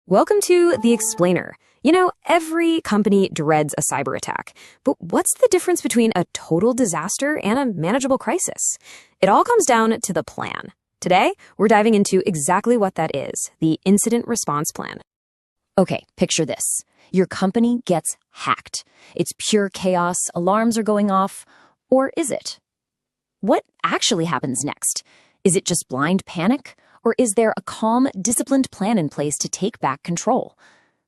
Welcome to The Explainer. You know, every company dreads a cyber attack, but what's the difference between a total disaster and a manageable crisis? It all comes down to the plan. Today, we're diving into exactly what that is, the Incident Response Plan. Okay, picture this. Your company gets hacked. It's pure chaos, alarms are going off. Or is it? What actually happens next? Is it just blind panic? Or is there a calm, disciplined plan in place to take back control?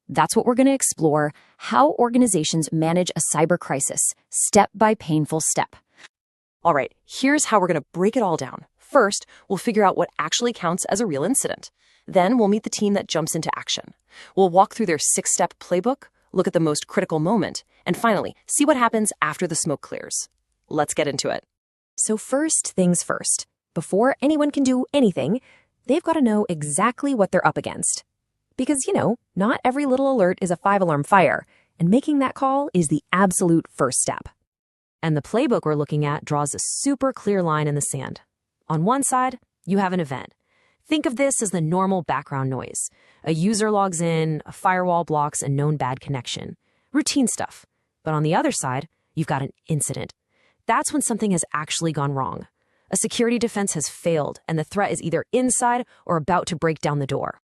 That's what we're going to explore, how organizations manage a cyber crisis, step by painful step. All right, here's how we're going to break it all down. First, we'll figure out what actually counts as a real incident. Then we'll meet the team that jumps into action. We'll walk through their 6-step playbook, look at the most critical moment, and finally, see what happens after the smoke clears. Let's get into it. So first things first. Before anyone can do anything, they've got to know exactly what they're up against. Because, not every little alert is a 5-alarm fire, and making that call is the absolute first step. And the playbook we're looking at draws a super clear line in the sand. On one side, you have an event. Think of this as the normal background noise. A user logs in, a firewall blocks a known bad connection. Routine stuff. But on the other side, you've got an incident. That's when something has actually gone wrong. A security defense has failed, and the threat is either inside or about to break down the door.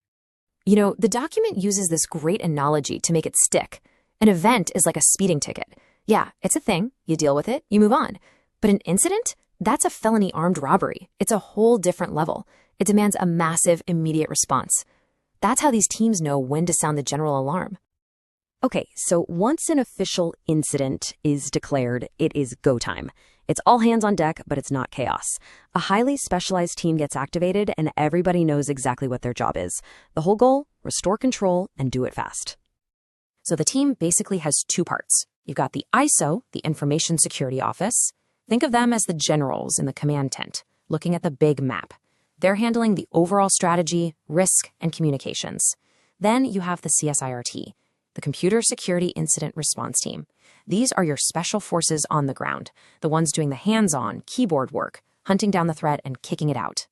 The document uses this great analogy to make it stick. An event is like a speeding ticket. Yeah, it's a thing. You deal with it, you move on. But an incident? That's a felony armed robbery. It's a whole different level. It demands a massive, immediate response. That's how these teams know when to sound the general alarm. Okay, so once an official incident is declared, it is go time. It's all hands on deck, but it's not chaos. A highly specialized team gets activated, and everybody knows exactly what their job is. The whole goal? Restore control and do it fast. So the team basically has two parts. You've got the ISO, the Information Security Office. Think of them as the generals in the command tent, looking at the big map. They're handling the overall strategy, risk, and communications. Then you have the CSIRT, the Computer Security Incident Response Team. These are your special forces on the ground, the ones doing the hands-on, keyboard work, hunting down the threat and kicking it out.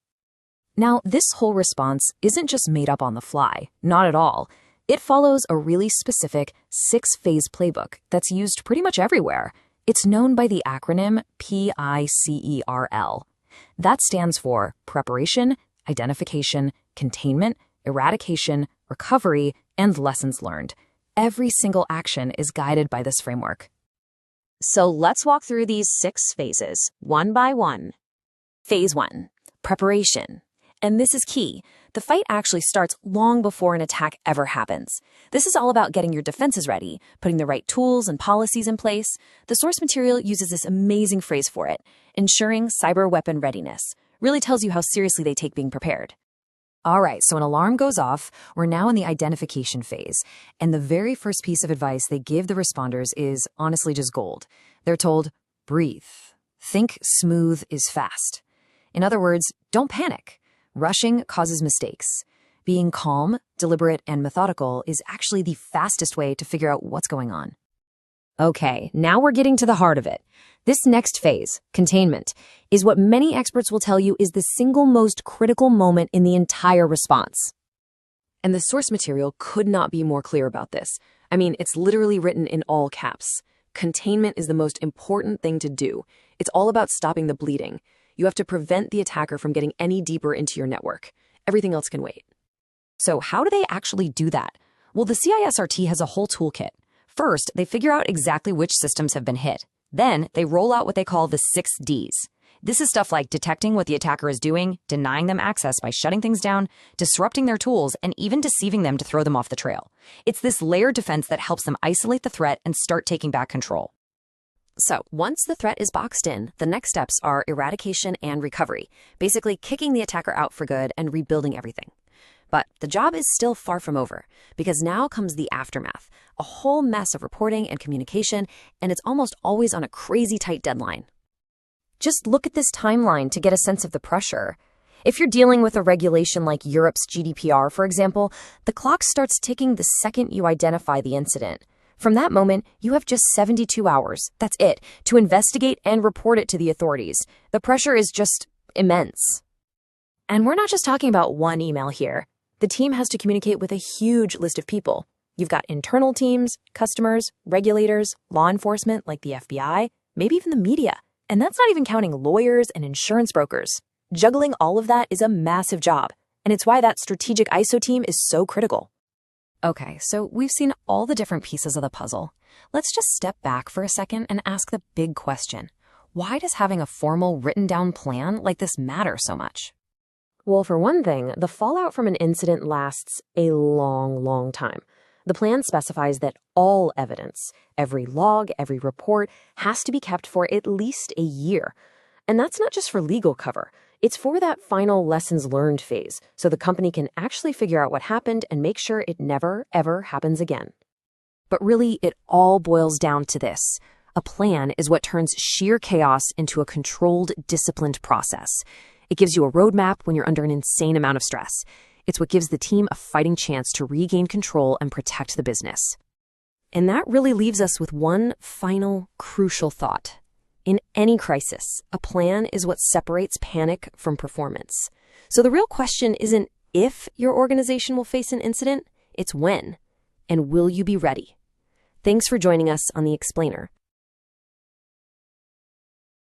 Now, this whole response isn't just made up on the fly, not at all. It follows a really specific 6-phase playbook that's used pretty much everywhere. It's known by the acronym PICERL. That stands for Preparation, Identification, Containment, Eradication, Recovery, and Lessons Learned. Every single action is guided by this framework. So let's walk through these 6 phases, one by one. Phase 1, preparation. And this is key. The fight actually starts long before an attack ever happens. This is all about getting your defenses ready, putting the right tools and policies in place. The source material uses this amazing phrase for it, ensuring cyber weapon readiness. Really tells you how seriously they take being prepared. All right, so an alarm goes off. We're now in the identification phase. And the very first piece of advice they give the responders is honestly just gold. They're told, breathe. Think smooth is fast. In other words, don't panic. Rushing causes mistakes. Being calm, deliberate, and methodical is actually the fastest way to figure out what's going on. Okay, now we're getting to the heart of it. This next phase, containment, is what many experts will tell you is the single most critical moment in the entire response. And the source material could not be more clear about this. I mean, it's literally written in all caps. Containment is the most important thing to do. It's all about stopping the bleeding. You have to prevent the attacker from getting any deeper into your network. Everything else can wait. So how do they actually do that? Well, the CISRT has a whole toolkit. First, they figure out exactly which systems have been hit. Then, they roll out what they call the 6 Ds. This is stuff like detecting what the attacker is doing, denying them access by shutting things down, disrupting their tools, and even deceiving them to throw them off the trail. It's this layered defense that helps them isolate the threat and start taking back control. So, once the threat is boxed in, the next steps are eradication and recovery, basically kicking the attacker out for good and rebuilding everything. But the job is still far from over, because now comes the aftermath, a whole mess of reporting and communication, and it's almost always on a crazy tight deadline. Just look at this timeline to get a sense of the pressure. If you're dealing with a regulation like Europe's GDPR, for example, the clock starts ticking the second you identify the incident. From that moment, you have just 72 hours, that's it, to investigate and report it to the authorities. The pressure is just immense. And we're not just talking about one email here. The team has to communicate with a huge list of people. You've got internal teams, customers, regulators, law enforcement like the FBI, maybe even the media. And that's not even counting lawyers and insurance brokers. Juggling all of that is a massive job, and it's why that strategic ISO team is so critical. Okay, so we've seen all the different pieces of the puzzle. Let's just step back for a second and ask the big question. Why does having a formal written down plan like this matter so much? Well, for one thing, the fallout from an incident lasts a long, long time. The plan specifies that all evidence, every log, every report, has to be kept for at least a year. And that's not just for legal cover. It's for that final lessons learned phase, so the company can actually figure out what happened and make sure it never, ever happens again. But really, it all boils down to this. A plan is what turns sheer chaos into a controlled, disciplined process. It gives you a roadmap when you're under an insane amount of stress. It's what gives the team a fighting chance to regain control and protect the business. And that really leaves us with one final, crucial thought. In any crisis, a plan is what separates panic from performance. So the real question isn't if your organization will face an incident, it's when. And will you be ready? Thanks for joining us on The Explainer.